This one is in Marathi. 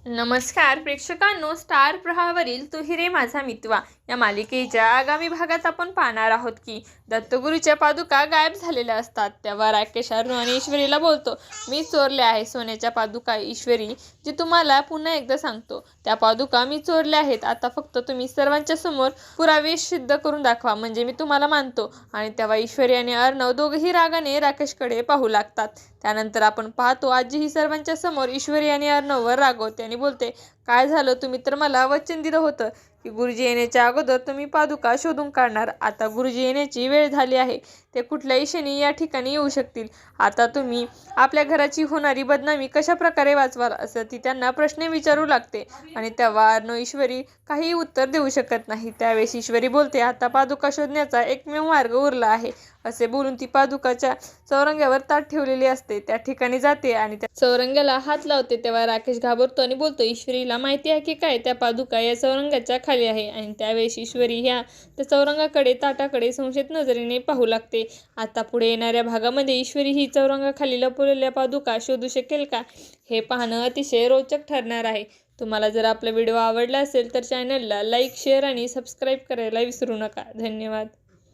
नमस्कार प्रेक्षकांनो, स्टार प्रवाहावरील तू रे माझा मितवा या मालिकेच्या आगामी भागात आपण पाहणार आहोत की दत्तगुरूच्या पादुका गायब झालेल्या असतात. तेव्हा राकेश अरुण आणि ईश्वरीला बोलतो, मी चोरल्या आहे सोन्याच्या पादुका. ईश्वरी, जी तुम्हाला पुन्हा एकदा सांगतो, त्या पादुका मी चोरल्या आहेत. आता फक्त तुम्ही सर्वांच्या समोर पुरावे सिद्ध करून दाखवा, म्हणजे मी तुम्हाला मानतो. आणि तेव्हा ईश्वरी आणि अर्णव दोघेही रागाने राकेशकडे पाहू लागतात. त्यानंतर आपण पाहतो आजी ही सर्वांच्या समोर ईश्वरी आणि अर्णववर रागवते आणि बोलते, काय झालं? तुम्ही तर मला वचन दिलं होतं की गुरुजी येण्याच्या अगोदर तुम्ही पादुका शोधून काढणार. आता गुरुजी येण्याची वेळ झाली आहे. ते कुठल्याही क्षणी या ठिकाणी येऊ शकतील. आता तुम्ही आपल्या घराची होणारी बदनामी कशा प्रकारे वाचवाल, असं ती त्यांना प्रश्न विचारू लागते. आणि तेव्हा अर्णव ईश्वरी काही उत्तर देऊ शकत नाही. त्यावेळेस ईश्वरी बोलते, आता पादुका शोधण्याचा एकमेव मार्ग उरला आहे. असे बोलून ती पादुकाच्या चौरंग्यावर ताट ठेवलेली असते त्या ठिकाणी जाते आणि त्या चौरंग्याला हात लावते. तेव्हा राकेश घाबरतो आणि बोलतो, ईश्वरीला माहिती आहे की काय, त्या पादुका या चौरंगाच्या खाली आहे. आणि त्यावेळेस ईश्वरी ह्या त्या चौरंगाकडे ताटाकडे संशयित नजरेने पाहू लागते. आता पुढे येणाऱ्या भागामध्ये ईश्वरी ही चौरंगाखाली लपवलेल्या पादुका शोधू शकेल का, हे पाहणं अतिशय रोचक ठरणार आहे. तुम्हाला जर आपला व्हिडिओ आवडला असेल तर चॅनलला लाईक, शेअर आणि सबस्क्राईब करायला विसरू नका. धन्यवाद.